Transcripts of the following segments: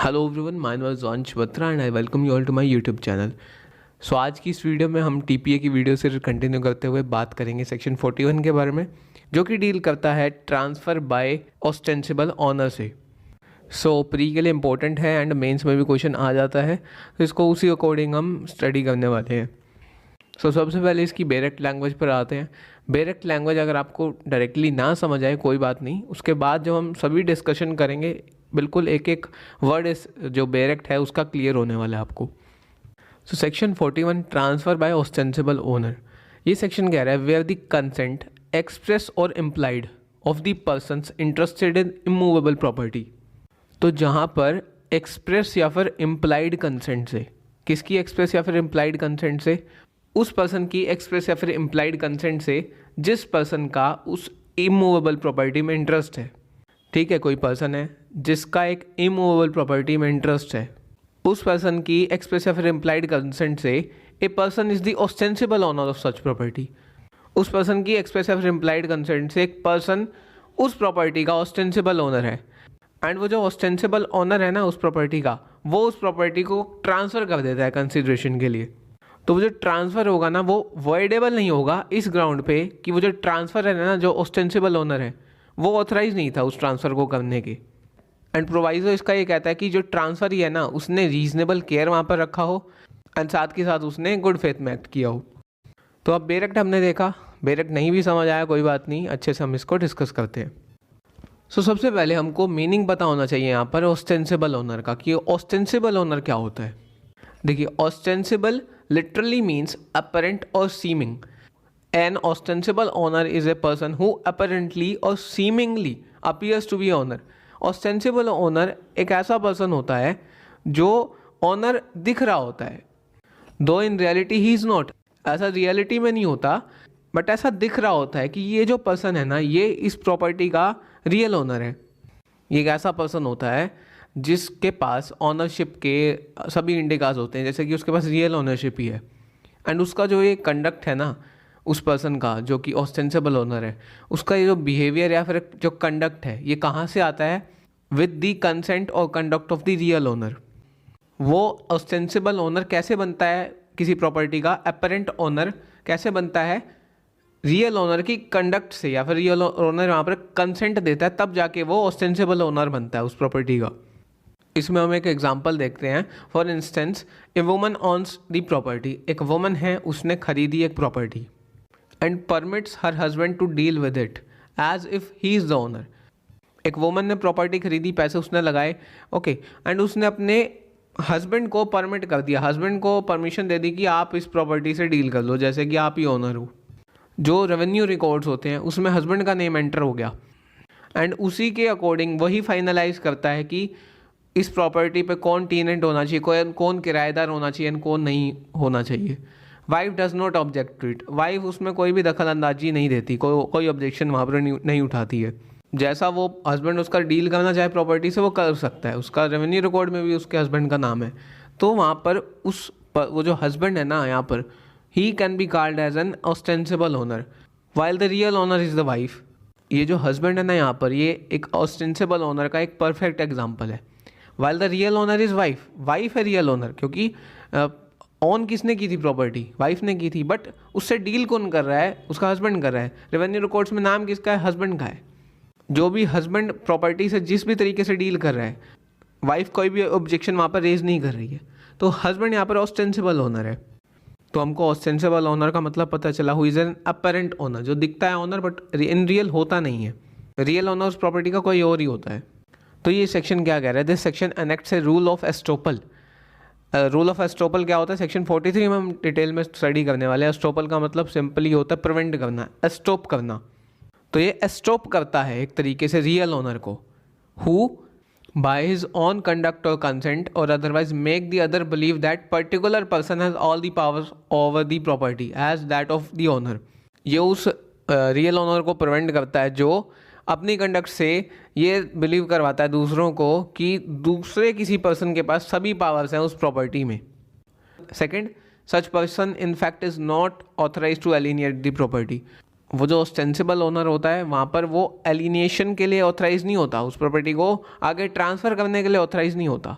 Hello everyone, my name is Ansh Batra and I welcome you all to my YouTube channel. So आज की इस video में हम TPA की वीडियो से कंटिन्यू करते हुए बात करेंगे सेक्शन 41 के बारे में, जो कि डील करता है ट्रांसफ़र बाय ऑस्टेंसिबल ऑनर से। सो प्री के लिए इंपॉर्टेंट है एंड मेंस में भी क्वेश्चन आ जाता है, तो इसको उसी अकॉर्डिंग हम स्टडी करने वाले हैं। सो सबसे पहले इसकी डायरेक्ट लैंग्वेज पर आते हैं। डायरेक्ट लैंग्वेज अगर आपको डायरेक्टली ना समझ आए कोई बात नहीं, उसके बाद जब हम सभी डिस्कशन करेंगे बिल्कुल एक एक वर्ड जो डायरेक्ट है उसका क्लियर होने वाला है आपको। So section 41 transfer bye ostensible owner, ये सेक्शन कह रहा है वेयर द कंसेंट एक्सप्रेस और implied of the persons interested in immovable property. तो जहाँ पर एक्सप्रेस या फिर इम्प्लाइड कंसेंट से, किसकी एक्सप्रेस या फिर इम्प्लाइड कंसेंट से? उस पर्सन की एक्सप्रेस या फिर इम्प्लाइड कंसेंट से जिस पर्सन का उस इमूवेबल प्रॉपर्टी में इंटरेस्ट है। ठीक है, कोई पर्सन है जिसका एक इमूवेबल प्रॉपर्टी में इंटरेस्ट है, उस पर्सन की एक्सप्रेस या फिर इम्प्लाइड कंसेंट से a person is the ostensible owner of such property. उस पर्सन की एक्सप्रेस या फिर इम्प्लाइड कंसेंट से एक पर्सन उस प्रॉपर्टी का ऑस्टेंसिबल ओनर है, एंड वो जो ऑस्टेंसिबल ओनर है ना उस प्रॉपर्टी का, वो उस प्रॉपर्टी को ट्रांसफ़र कर देता है कंसिडरेशन के लिए। तो वो जो ट्रांसफ़र होगा ना वो वॉइडेबल नहीं होगा इस ग्राउंड पे कि वो जो ट्रांसफ़र है ना, जो ऑस्टेंसिबल ओनर है वो ऑथराइज नहीं था उस ट्रांसफ़र को करने के। एंड प्रोवाइजो इसका ये कहता है कि जो ट्रांसफ़र ही है ना उसने रीजनेबल केयर वहाँ पर रखा हो एंड साथ के साथ उसने गुड फेथ में एक्ट किया हो। तो अब डायरेक्ट हमने देखा, डायरेक्ट नहीं भी समझ आया कोई बात नहीं, अच्छे से हम इसको डिस्कस करते हैं। सो सबसे पहले हमको मीनिंग पता होना चाहिए यहाँ पर ऑस्टेंसिबल ओनर का, कि ऑस्टेंसिबल ओनर क्या होता है। देखिए, ऑस्टेंसिबल लिटरली मीन्स अपरेंट और seeming. An ostensible owner is a person who apparently or seemingly appears to be owner. Ostensible owner एक ऐसा पर्सन होता है जो ऑनर दिख रहा होता है, दो in reality he is not, ऐसा रियलिटी में नहीं होता बट ऐसा दिख रहा होता है कि ये जो पर्सन है ना ये इस प्रॉपर्टी का रियल ओनर है। ये एक ऐसा पर्सन होता है जिसके पास ऑनरशिप के सभी इंडिकाज होते हैं, जैसे कि उसके पास रियल ऑनरशिप ही है, एंड उसका जो ये कंडक्ट है ना उस पर्सन का जो कि ऑस्टेंसिबल ओनर है, उसका ये जो बिहेवियर या फिर जो कंडक्ट है ये कहाँ से आता है? विद द कंसेंट और conduct of the real owner. वो ऑस्टेंसिबल ओनर कैसे बनता है किसी प्रॉपर्टी का? अपरेंट ओनर कैसे बनता है? रियल ओनर की कंडक्ट से, या फिर रियल ओनर वहाँ पर कंसेंट देता है तब जाके वो ऑस्टेंसिबल ओनर बनता है उस प्रॉपर्टी का। इसमें हम एक एग्जांपल देखते हैं। For instance, a woman owns the property, एक वुमन है उसने खरीदी एक property and permits her husband to deal with it as if he is the owner. एक वुमन ने प्रॉपर्टी खरीदी, पैसे उसने लगाए, ओके, एंड उसने अपने हस्बैंड को परमिट कर दिया, हस्बैंड को परमिशन दे दी कि आप इस प्रॉपर्टी से डील कर लो, जैसे कि आप ही ओनर हो। जो रेवेन्यू रिकॉर्ड्स होते हैं उसमें हस्बैंड का नेम एंटर हो गया, एंड उसी के अकॉर्डिंग वही फाइनलाइज करता है कि इस प्रॉपर्टी पे कौन टेनेंट होना चाहिए, कौन किराएदार होना चाहिए एंड कौन नहीं होना चाहिए। Wife does not object to it, wife उसमें कोई भी दखल अंदाजी नहीं देती, कोई ऑब्जेक्शन वहाँ पर नहीं उठाती है। जैसा वो हस्बैंड उसका डील करना चाहे प्रॉपर्टी से वो कर सकता है, उसका रेवेन्यू रिकॉर्ड में भी उसके हस्बैंड का नाम है, तो वहाँ पर वो जो हस्बैंड है ना यहाँ पर, he can be called as an ostensible owner while the real owner is the wife. ये जो हस्बैंड है ना यहाँ पर, ये एक ऑस्टेंसिबल ओनर का एक परफेक्ट एग्जाम्पल है। While the real owner is wife, wife है रियल ओनर, क्योंकि ऑन किसने की थी प्रॉपर्टी? वाइफ ने की थी, बट उससे डील कौन कर रहा है? उसका हस्बैंड कर रहा है। रेवेन्यू रिकॉर्ड्स में नाम किसका है? हस्बैंड का है। जो भी हस्बैंड प्रॉपर्टी से जिस भी तरीके से डील कर रहा है, वाइफ कोई भी ऑब्जेक्शन वहाँ पर रेज नहीं कर रही है, तो हस्बैंड यहाँ पर ऑस्टेंसिबल ओनर है। तो हमको ऑस्टेंसिबल ओनर का मतलब पता चला, who is an apparent owner, जो दिखता है ओनर बट इन रियल होता नहीं है। रियल ओनर उस प्रॉपर्टी का कोई और ही होता है। तो ये सेक्शन क्या कह रहा है? This section enacts a rule of estoppel. Rule of estoppel क्या होता है? सेक्शन 43 में हम डिटेल में स्टडी करने वाले हैं। एस्टोपल का मतलब सिंपली होता है प्रिवेंट करना, एस्टॉप करना। तो ये एस्टॉप करता है एक तरीके से रियल ओनर को, who by his own conduct और कंसेंट और otherwise make the other believe that particular person has all the powers over the property as that of the owner. ये उस रियल ओनर को प्रिवेंट करता है जो अपनी कंडक्ट से ये बिलीव करवाता है दूसरों को कि दूसरे किसी पर्सन के पास सभी पावर्स हैं उस प्रॉपर्टी में। Second, such person in fact is not authorize to alienate the property. वो जो ऑस्टेंसिबल ओनर होता है वहाँ पर वो एलिनिएशन के लिए ऑथराइज नहीं होता, उस प्रॉपर्टी को आगे ट्रांसफ़र करने के लिए ऑथराइज नहीं होता।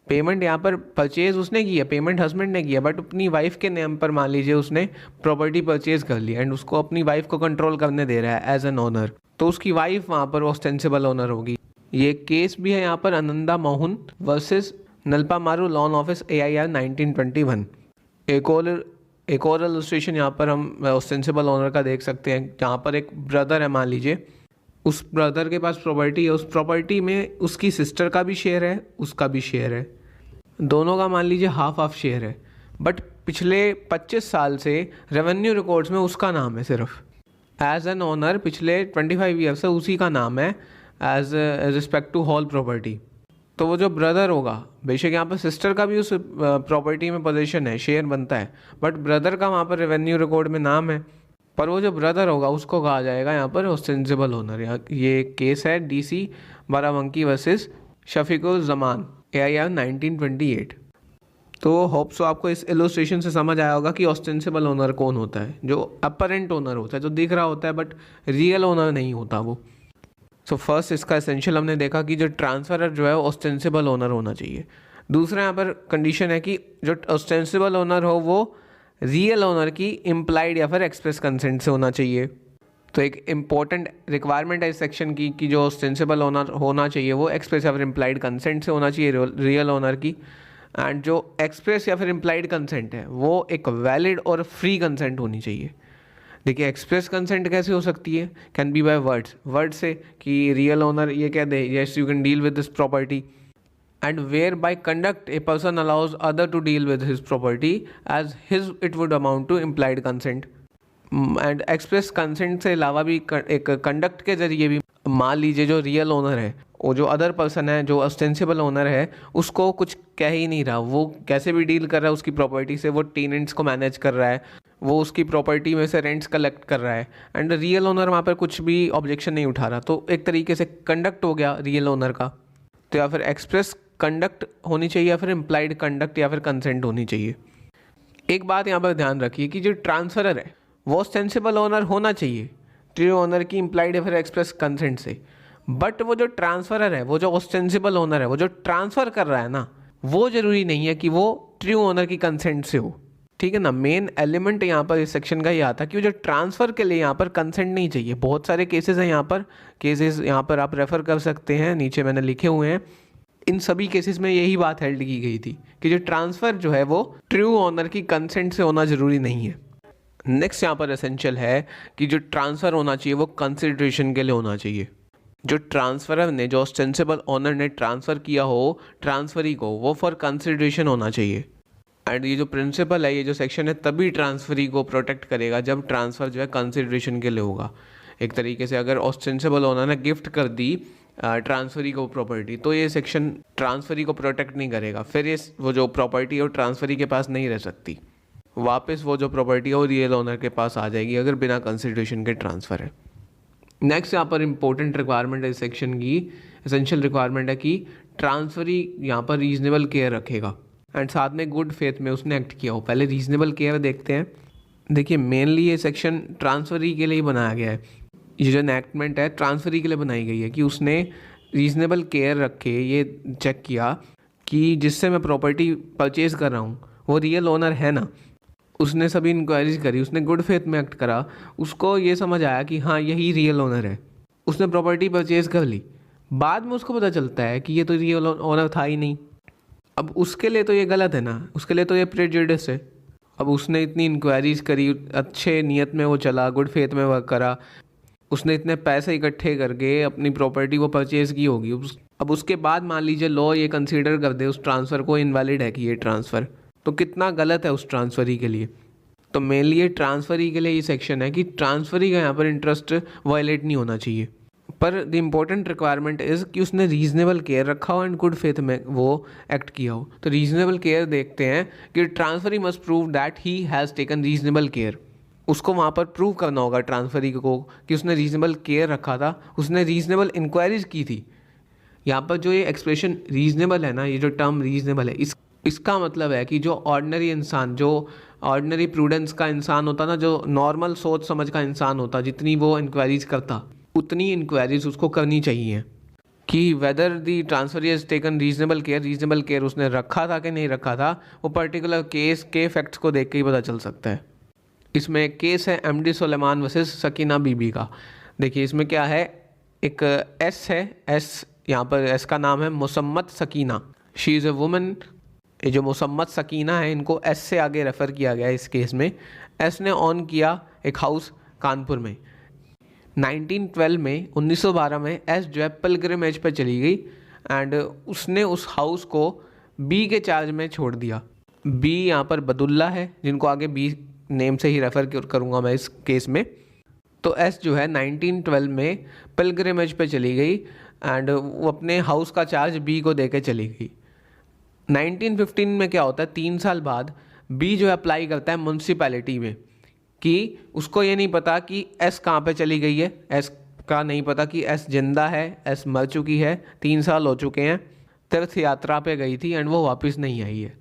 पेमेंट यहाँ पर परचेज उसने किया, पेमेंट हस्बैंड ने किया, बट अपनी वाइफ के नाम पर मान लीजिए उसने प्रॉपर्टी परचेज कर ली एंड उसको अपनी वाइफ को कंट्रोल करने दे रहा है एज एन ओनर, तो उसकी वाइफ वहाँ पर ऑस्टेंसिबल ओनर होगी। ये केस भी है यहाँ पर Ananda Mohan versus Nalpamaru loan office AIR 1921। एक और इलस्ट्रेशन यहाँ पर हम ऑस्टेंसिबल ओनर का देख सकते हैं, जहाँ पर एक ब्रदर है मान लीजिए, उस ब्रदर के पास प्रॉपर्टी है, उस प्रॉपर्टी में उसकी सिस्टर का भी शेयर है, उसका भी शेयर है, दोनों का मान लीजिए हाफ शेयर है, बट पिछले 25 साल से रेवेन्यू रिकॉर्ड्स में उसका नाम है सिर्फ एज एन ओनर, पिछले 25 ईयर से उसी का नाम है as respect to whole property. तो वो जो ब्रदर होगा, बेशक यहाँ पर सिस्टर का भी उस प्रॉपर्टी में पोजीशन है, शेयर बनता है, बट ब्रदर का वहाँ पर रेवेन्यू रिकॉर्ड में नाम है, पर वो जो ब्रदर होगा उसको कहा जाएगा यहाँ पर ऑस्टेंसिबल ओनर। ये केस है DC Barabanki versus Shafiqul Zaman AIR 1928। तो होप सो आपको इस इलस्ट्रेशन से समझ आया होगा कि ऑस्टेंसिबल ओनर कौन होता है, जो अपरेंट ओनर होता है, जो दिख रहा होता है बट रियल ओनर नहीं होता वो। सो फर्स्ट इसका एसेंशियल हमने देखा कि जो ट्रांसफरर जो है ऑस्टेंसिबल ओनर होना चाहिए। दूसरा यहाँ पर कंडीशन है कि जो ऑस्टेंसिबल ओनर हो वो रियल ओनर की इम्प्लाइड या फिर एक्सप्रेस कंसेंट से होना चाहिए। तो एक इम्पॉर्टेंट रिक्वायरमेंट है इस सेक्शन की कि जो ऑस्टेंसिबल ओनर होना चाहिए वो एक्सप्रेस या फिर इम्प्लाइड कंसेंट से होना चाहिए रियल ओनर की, एंड जो एक्सप्रेस या फिर इम्प्लाइड कंसेंट है वो एक वैलिड और फ्री कंसेंट होनी चाहिए। देखिए एक्सप्रेस कंसेंट कैसे हो सकती है, कैन बी बाय वर्ड से कि रियल ओनर ये कह दे yes you can deal with this property, and where by conduct a person allows other to deal with his property as his it would amount to implied consent. And express consent से अलावा भी एक conduct के जरिए भी मान लीजिए जो रियल ओनर है, वो जो अदर पर्सन है जो ऑस्टेंसिबल ओनर है उसको कुछ कह ही नहीं रहा, वो कैसे भी डील कर रहा है उसकी प्रॉपर्टी से, वो टेनेंट्स को मैनेज कर रहा है, वो उसकी प्रॉपर्टी में से रेंट्स कलेक्ट कर रहा है, एंड रियल ओनर वहाँ पर कुछ भी ऑब्जेक्शन नहीं उठा रहा, तो एक तरीके से कंडक्ट हो गया रियल ओनर का। तो या फिर एक्सप्रेस कंडक्ट होनी चाहिए या फिर इम्प्लाइड कंडक्ट या फिर कंसेंट होनी चाहिए। एक बात यहाँ पर ध्यान रखिए कि जो ट्रांसफरर है वो ऑस्टेंसिबल ओनर होना चाहिए ट्रू ओनर की इम्प्लाइड या फिर एक्सप्रेस कंसेंट से, बट वो जो ट्रांसफरर है, वो जो ऑस्टेंसिबल ओनर है, वो जो ट्रांसफ़र कर रहा है ना, वो ज़रूरी नहीं है कि वो ट्रू ओनर की कंसेंट से हो, ठीक है ना। मेन एलिमेंट यहाँ पर इस सेक्शन का ये आता है कि वो जो ट्रांसफ़र के लिए यहाँ पर कंसेंट नहीं चाहिए। बहुत सारे केसेस हैं यहाँ पर आप रेफ़र कर सकते हैं, नीचे मैंने लिखे हुए हैं। इन सभी केसेस में यही बात हेल्ड की गई थी कि जो ट्रांसफ़र जो है वो ट्रू ओनर की कंसेंट से होना ज़रूरी नहीं है। नेक्स्ट यहाँ पर एसेंशियल है कि जो ट्रांसफ़र होना चाहिए वो कंसिडरेशन के लिए होना चाहिए। जो ट्रांसफरर ने, जो ऑस्टेंसिबल ओनर ने ट्रांसफ़र किया हो ट्रांसफरी को, वो फॉर कंसिडरेशन होना चाहिए। एंड ये जो प्रिंसिपल है, ये जो सेक्शन है, तभी ट्रांसफरी को प्रोटेक्ट करेगा जब ट्रांसफ़र जो है कंसिडरेशन के लिए होगा। एक तरीके से अगर ऑस्टेंसिबल ओनर ने गिफ्ट कर दी ट्रांसफरी को प्रॉपर्टी, तो ये सेक्शन ट्रांसफरी को प्रोटेक्ट नहीं करेगा, फिर ये वो जो प्रॉपर्टी है वो ट्रांसफरी के पास नहीं रह सकती, वापस वो जो प्रॉपर्टी है वो रियल ओनर के पास आ जाएगी अगर बिना कंसिडरेशन के ट्रांसफ़र है। नेक्स्ट यहाँ पर इंपॉर्टेंट रिक्वायरमेंट है इस सेक्शन की, एसेंशियल रिक्वायरमेंट है कि ट्रांसफरी यहाँ पर रीजनेबल केयर रखेगा एंड साथ में गुड फेथ में उसने एक्ट किया हो। पहले रीजनेबल केयर देखते हैं। देखिए मेनली ये सेक्शन ट्रांसफरी के लिए ही बनाया गया है, ये जो एनैक्टमेंट है ट्रांसफरी के लिए बनाई गई है कि उसने रीजनेबल केयर रखे, ये चेक किया कि जिससे मैं प्रॉपर्टी परचेज़ कर रहा हूँ वो रियल ओनर है ना। उसने सभी इंक्वायरीज करी, उसने गुड फेथ में एक्ट करा, उसको ये समझ आया कि हाँ यही रियल ओनर है, उसने प्रॉपर्टी परचेज़ कर ली। बाद में उसको पता चलता है कि ये तो रियल ओनर था ही नहीं। अब उसके लिए तो ये गलत है ना, उसके लिए तो ये प्रेजुडिस है। अब उसने इतनी इंक्वायरीज करी, अच्छे नियत में वो चला, गुड फेथ में वर्क करा, उसने इतने पैसे इकट्ठे करके अपनी प्रॉपर्टी वो परचेज़ की होगी। अब उसके बाद मान लीजिए लॉ ये कंसीडर कर दे उस ट्रांसफ़र को इनवैलिड है कि ये ट्रांसफ़र, तो कितना गलत है उस ट्रांसफरी के लिए। तो मेनली ये ट्रांसफरी के लिए ये सेक्शन है कि ट्रांसफरी का यहाँ पर इंटरेस्ट वायलेट नहीं होना चाहिए, पर द इम्पोर्टेंट रिक्वायरमेंट इज़ कि उसने रीजनेबल केयर रखा हो एंड गुड फेथ में वो एक्ट किया हो। तो रीजनेबल केयर देखते हैं कि transferee must prove that he has taken reasonable care. उसको वहाँ पर प्रूव करना होगा ट्रांसफरी को कि उसने रीजनेबल केयर रखा था, उसने रीजनेबल इंक्वायरीज की थी। यहाँ पर जो ये एक्सप्रेशन रीजनेबल है ना, ये जो टर्म रीजनेबल है, इसका मतलब है कि जो ऑर्डिनरी इंसान, जो ऑर्डिनरी प्रूडेंस का इंसान होता ना, जो नॉर्मल सोच समझ का इंसान होता, जितनी वो इंक्वायरीज करता उतनी इंक्वायरीज उसको करनी चाहिए। कि weather the transfer is taken reasonable care उसने रखा था कि नहीं रखा था, वो पर्टिकुलर केस के फैक्ट्स को देख के ही पता चल सकता है। इसमें एक केस है एमडी सुलेमान वर्सेस सकीना बीबी का। देखिए इसमें क्या है, एक एस है, एस यहाँ पर एस का नाम है मुसम्मत Sakina, she is a woman. ये जो मुसम्मत सकीना है इनको एस से आगे रेफ़र किया गया है इस केस में। एस ने ऑन किया एक हाउस कानपुर में 1912 में, 1912 में एस जो है पिलग्रिमेज पे चली गई एंड उसने उस हाउस को बी के चार्ज में छोड़ दिया। बी यहाँ पर बदुल्ला है, जिनको आगे बी नेम से ही रेफ़र करूँगा मैं इस केस में। तो एस जो है 1912 में पिलग्रिमेज पे चली गई एंड वो अपने हाउस का चार्ज बी को दे के चली गई। 1915 में क्या होता है, 3 साल बाद बी जो है अप्लाई करता है म्यूनसिपैलिटी में कि उसको ये नहीं पता कि एस कहाँ पे चली गई है, एस का नहीं पता कि एस जिंदा है, एस मर चुकी है, 3 साल हो चुके हैं, तीर्थ यात्रा पे गई थी एंड वो वापस नहीं आई है।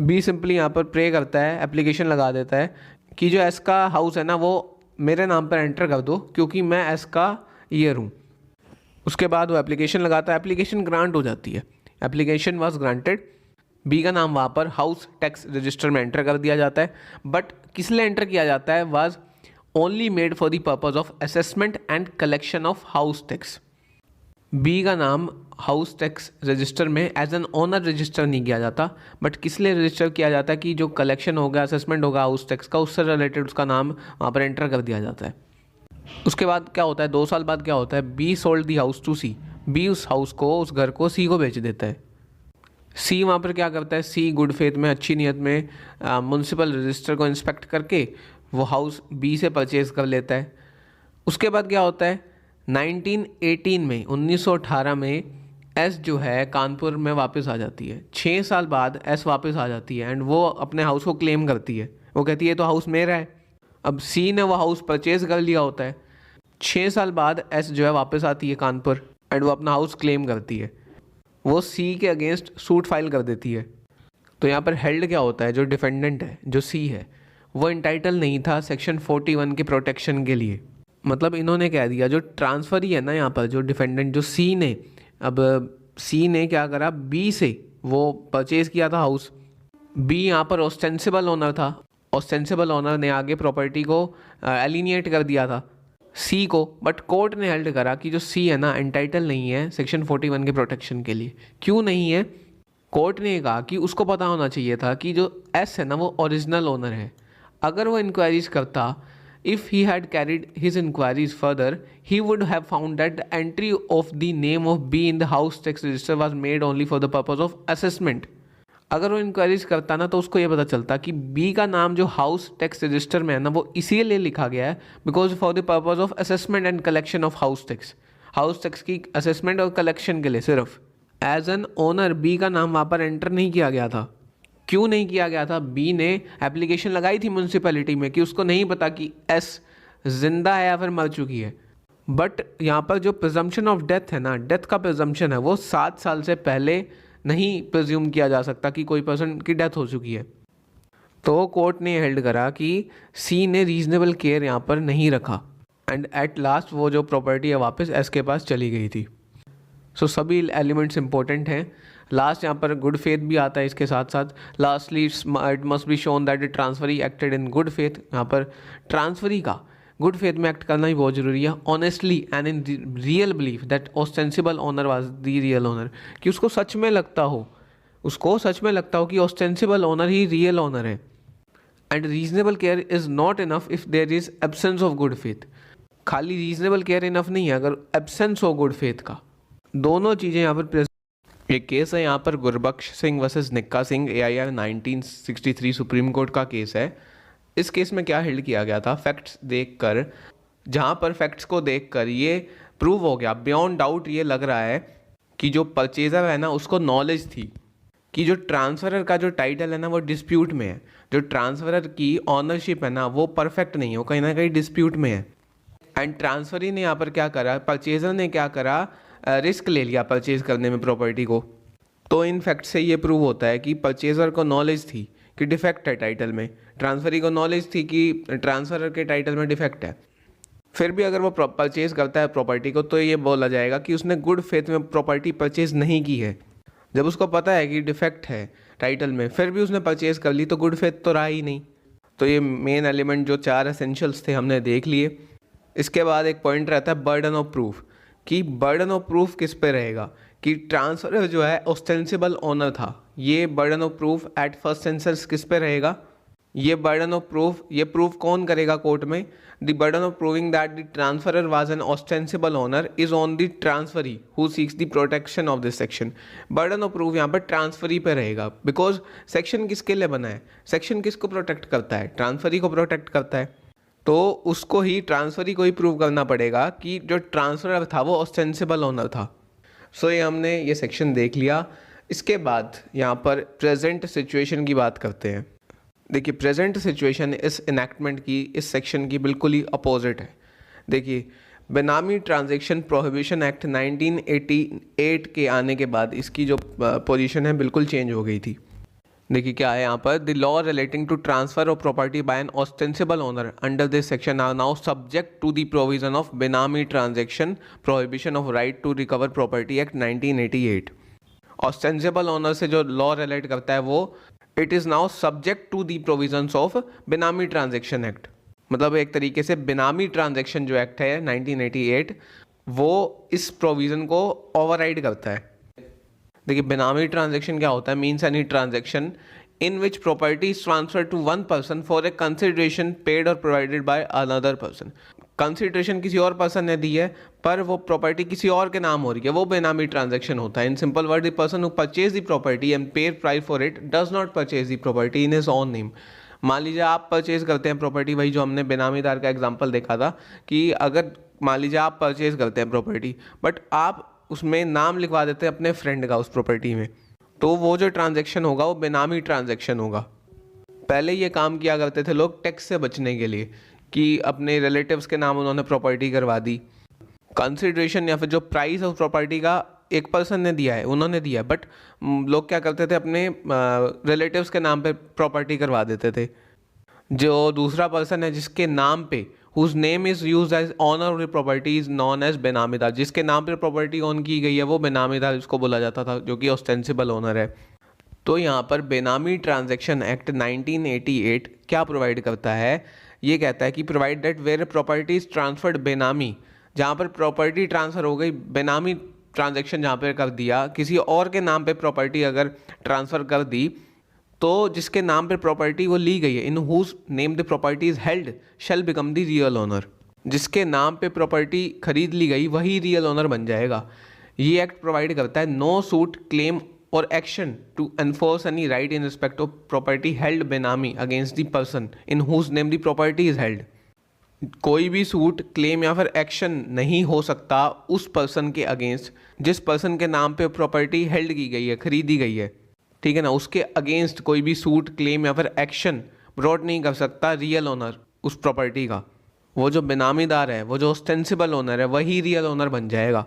बी सिंपली यहाँ पर प्रे करता है, एप्लीकेशन लगा देता है कि जो एस का हाउस है ना वो मेरे नाम पर एंटर कर दो क्योंकि मैं एस का ईयर हूँ। उसके बाद वो एप्लीकेशन लगाता है, एप्लीकेशन ग्रांट हो जाती है, एप्लीकेशन वाज ग्रांटेड। बी का नाम वहाँ पर हाउस टैक्स रजिस्टर में एंटर कर दिया जाता है, बट किस लिए एंटर किया जाता है, was only made for the purpose of assessment and collection of house tax. B का नाम हाउस टैक्स रजिस्टर में एज एन ओनर रजिस्टर नहीं किया जाता, बट किस लिए रजिस्टर किया जाता है कि जो कलेक्शन होगा, असेसमेंट होगा हाउस टैक्स का, उससे रिलेटेड उसका नाम वहाँ पर एंटर कर दिया जाता है। उसके बाद क्या होता है, 2 साल बाद क्या होता है, B sold the house to C. B उस हाउस को, उस घर को सी को बेच देता है। सी वहाँ पर क्या करता है, सी गुड फेथ में, अच्छी नीयत में म्यूनसिपल रजिस्टर को इंस्पेक्ट करके वो हाउस बी से परचेज कर लेता है। उसके बाद क्या होता है, 1918 में, 1918 में एस जो है कानपुर में वापस आ जाती है। 6 साल बाद एस वापस आ जाती है एंड वो अपने हाउस को क्लेम करती है। वो कहती है तो हाउस मेरा है। अब सी ने वो हाउस परचेज कर लिया होता है। 6 साल बाद एस जो है वापस आती है कानपुर एंड वो अपना हाउस क्लेम करती है। वो सी के अगेंस्ट सूट फाइल कर देती है। तो यहाँ पर हेल्ड क्या होता है, जो डिफेंडेंट है, जो सी है, वो इंटाइटल नहीं था सेक्शन 41 के प्रोटेक्शन के लिए। मतलब इन्होंने कह दिया, जो ट्रांसफर ही है ना यहाँ पर, जो डिफेंडेंट, जो सी ने, अब सी ने क्या करा, बी से वो परचेज किया था हाउस। बी यहाँ पर ऑस्टेंसिबल ओनर था, ऑस्टेंसिबल ओनर ने आगे प्रॉपर्टी को एलिनिएट कर दिया था सी को, बट कोर्ट ने हेल्ड करा कि जो सी है ना एंटाइटल नहीं है सेक्शन 41 के प्रोटेक्शन के लिए। क्यों नहीं है, कोर्ट ने कहा कि उसको पता होना चाहिए था कि जो एस है ना वो ओरिजिनल ओनर है। अगर वो इंक्वायरीज करता, if he had carried his inquiries further, he would have found that the entry of the name of B in the house tax register was made only for the purpose of assessment. अगर वो inquiries करता ना तो उसको ये पता चलता कि बी का नाम जो हाउस टैक्स रजिस्टर में है ना वो इसीलिए लिखा गया है because for the purpose of assessment and collection of house tax की असेसमेंट और कलेक्शन के लिए सिर्फ। एज एन ओनर बी का नाम वहाँ पर एंटर नहीं किया गया था। क्यों नहीं किया गया था, बी ने एप्लीकेशन लगाई थी म्यूनसिपैलिटी में कि उसको नहीं पता कि एस जिंदा है या फिर मर चुकी है। बट यहाँ पर जो प्रिजम्पशन ऑफ डेथ है ना, डेथ का प्रिजम्पशन है वो 7 साल से पहले नहीं प्रिज्यूम किया जा सकता कि कोई पर्सन की डेथ हो चुकी है। तो कोर्ट ने हेल्ड करा कि सी ने रीजनेबल केयर यहाँ पर नहीं रखा एंड एट लास्ट वो जो प्रॉपर्टी है वापस एस के पास चली गई थी। सो सभी एलिमेंट्स इंपॉर्टेंट हैं। लास्ट यहाँ पर गुड फेथ भी आता है इसके साथ साथ। Lastly it must be shown that the transferee acted in good faith. यहाँ पर ट्रांसफरी का गुड फेथ में एक्ट करना ही बहुत जरूरी है। Honestly and in real belief that ostensible owner was the real owner, कि उसको सच में लगता हो, उसको सच में लगता हो कि ऑस्टेंसिबल ओनर ही रियल ओनर है। And reasonable care is not enough if there is absence of good faith. खाली रीजनेबल केयर इनफ नहीं है अगर एब्सेंस हो गुड फेथ का। दोनों चीज़ें यहाँ पर एक केस है यहाँ पर गुरबख्श सिंह वर्सेस निक्का सिंह, AIR 1963 सुप्रीम कोर्ट का केस है। इस केस में क्या हेल्ड किया गया था, फैक्ट्स देखकर, जहाँ पर फैक्ट्स को देखकर ये प्रूव हो गया बियॉन्ड डाउट, ये लग रहा है कि जो परचेजर है ना उसको नॉलेज थी कि जो ट्रांसफरर का जो टाइटल है ना वो डिस्प्यूट में है, जो ट्रांसफरर की ऑनरशिप है ना वो परफेक्ट नहीं है, वो कहीं ना कहीं डिस्प्यूट में है। एंड ट्रांसफरी ने यहाँ पर क्या करा, परचेजर ने क्या करा, रिस्क ले लिया परचेज करने में प्रॉपर्टी को। तो इन फैक्ट से ये प्रूव होता है कि परचेजर को नॉलेज थी कि डिफेक्ट है टाइटल में, ट्रांसफरी को नॉलेज थी कि ट्रांसफरर के टाइटल में डिफेक्ट है। फिर भी अगर वो परचेज़ करता है प्रॉपर्टी को तो ये बोला जाएगा कि उसने गुड फेथ में प्रॉपर्टी परचेज़ नहीं की है। जब उसको पता है कि डिफेक्ट है टाइटल में फिर भी उसने परचेज़ कर ली तो गुड फेथ तो रहा ही नहीं। तो ये मेन एलिमेंट जो 4 एसेंशियल्स थे हमने देख लिए। इसके बाद एक पॉइंट रहता है बर्डन ऑफ प्रूफ, कि बर्डन ऑफ प्रूफ किस पे रहेगा, कि ट्रांसफर जो है ऑस्टेंसिबल ओनर था। ये burden of proof at first instance किस पे रहेगा, ये बर्डन ऑफ प्रूफ ये प्रूफ कौन करेगा कोर्ट में, the burden of proving that the transferor was an ostensible owner is on the transferee who seeks the protection of this section. Burden of proof यहाँ पर ट्रांसफरी पे रहेगा, because section किसके लिए बना है, सेक्शन किसको प्रोटेक्ट करता है, ट्रांसफरी को प्रोटेक्ट करता है। तो उसको ही ट्रांसफरी को ही प्रूव करना पड़ेगा कि जो ट्रांसफरर था वो ऑस्टेंसिबल ओनर था। सो ये हमने ये सेक्शन देख लिया। इसके बाद यहाँ पर प्रेजेंट सिचुएशन की बात करते हैं। देखिए प्रेजेंट सिचुएशन इस इनैक्टमेंट की, इस सेक्शन की बिल्कुल ही अपोजिट है। देखिए बेनामी ट्रांजैक्शन प्रोहिबिशन एक्ट 1988 के आने के बाद इसकी जो पोजीशन है बिल्कुल चेंज हो गई थी। देखिए क्या है यहाँ पर, the law relating to transfer of property by an ostensible owner under this section are now subject to the provision of benami transaction prohibition of right to recover property act 1988। Ostensible owner से जो law relate करता है वो it is now subject to the provisions of benami transaction act. मतलब एक तरीके से बेनामी ट्रांजैक्शन जो एक्ट है 1988 वो इस प्रोविज़न को ओवरराइड करता है। देखिए बेनामी ट्रांजैक्शन क्या होता है, means any transaction in which property is transfer to one person for a consideration paid और provided by another person. Consideration किसी और पर्सन ने दी है पर वो प्रॉपर्टी किसी और के नाम हो रही है, वो बेनामी ट्रांजैक्शन होता है। In simple word the person who purchase the property and pay price for it does not purchase the property in his own name. मान लीजिए आप परचेज करते हैं प्रॉपर्टी, वही जो हमने बेनामीदार का एग्जांपल देखा था कि अगर मान लीजिए आप परचेज करते हैं प्रॉपर्टी बट आप उसमें नाम लिखवा देते हैं अपने फ्रेंड का उस प्रॉपर्टी में, तो वो जो ट्रांजैक्शन होगा वो बेनामी ट्रांजैक्शन होगा। पहले ये काम किया करते थे लोग टैक्स से बचने के लिए कि अपने रिलेटिव्स के नाम उन्होंने प्रॉपर्टी करवा दी। कंसिडरेशन या फिर जो प्राइस ऑफ प्रॉपर्टी का एक पर्सन ने दिया है, उन्होंने दिया है, बट लोग क्या करते थे अपने रिलेटिव्स के नाम पे प्रॉपर्टी करवा देते थे। जो दूसरा पर्सन है जिसके नाम पे whose name is used as owner of the property is known as बेनामीदार। जिसके नाम पे प्रॉपर्टी ऑन की गई है वो बेनामीदार इसको बोला जाता था, जो कि ऑस्टेंसिबल ओनर है। तो यहाँ पर बेनामी ट्रांजैक्शन एक्ट 1988 क्या प्रोवाइड करता है, ये कहता है कि provide that where property is transferred benami, जहाँ पर प्रॉपर्टी ट्रांसफ़र हो गई बेनामी ट्रांजैक्शन जहाँ पर कर दिया, किसी और के नाम पे प्रॉपर्टी अगर ट्रांसफ़र कर दी तो जिसके नाम पे प्रॉपर्टी वो ली गई है in whose name the property is held shall become the real owner. जिसके नाम पे प्रॉपर्टी खरीद ली गई वही रियल ओनर बन जाएगा। ये एक्ट प्रोवाइड करता है no suit claim or action to enforce any right in respect of property held benami against the person in whose name the property is held. कोई भी सूट क्लेम या फिर एक्शन नहीं हो सकता उस पर्सन के अगेंस्ट जिस पर्सन के नाम पे प्रॉपर्टी हेल्ड की गई है, खरीदी गई है, ठीक है ना। उसके अगेंस्ट कोई भी सूट क्लेम या फिर एक्शन ब्रॉड नहीं कर सकता रियल ओनर उस प्रॉपर्टी का। वो जो बेनामीदार है, वो जो ऑस्टेंसिबल ओनर है, वही रियल ओनर बन जाएगा।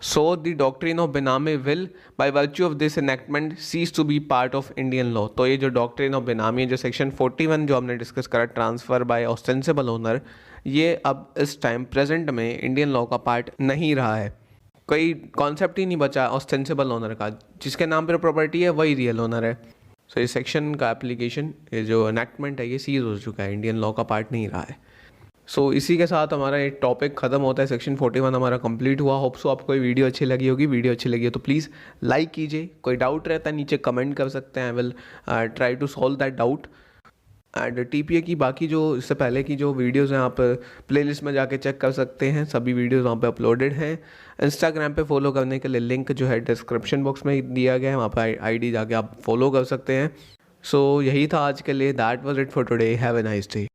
So the doctrine of benami will by virtue of this enactment cease to be part of Indian law. तो ये जो डॉक्ट्रिन ऑफ बेनामी, जो सेक्शन 41 जो हमने डिस्कस करा ट्रांसफ़र बाय ऑस्टेंसिबल ओनर, ये अब इस टाइम प्रेजेंट में इंडियन लॉ का पार्ट नहीं रहा है। कोई कॉन्सेप्ट ही नहीं बचा ऑस्टेंसिबल ओनर का, जिसके नाम पर प्रॉपर्टी है वही रियल ओनर है। सो इस सेक्शन का एप्लीकेशन, ये जो एनेक्टमेंट है, ये सीज हो चुका है, इंडियन लॉ का पार्ट नहीं रहा है। सो इसी के साथ हमारा ये टॉपिक खत्म होता है, सेक्शन 41 हमारा कंप्लीट हुआ। होप सो आपको ये वीडियो अच्छी लगी होगी। वीडियो अच्छी लगी हो तो प्लीज़ लाइक कीजिए। कोई डाउट रहता है नीचे कमेंट कर सकते हैं, I will try to solve that doubt. And TPA की बाकी जो इससे पहले की जो वीडियोज़ हैं आप प्लेलिस्ट में जाके चेक कर सकते हैं, सभी वीडियोज़ वहाँ पे अपलोडेड हैं। इंस्टाग्राम पे फॉलो करने के लिए लिंक जो है डिस्क्रिप्शन बॉक्स में दिया गया है, वहाँ पे आईडी जाके आप फॉलो कर सकते हैं। सो यही था आज के लिए। That was it for today. Have a nice day.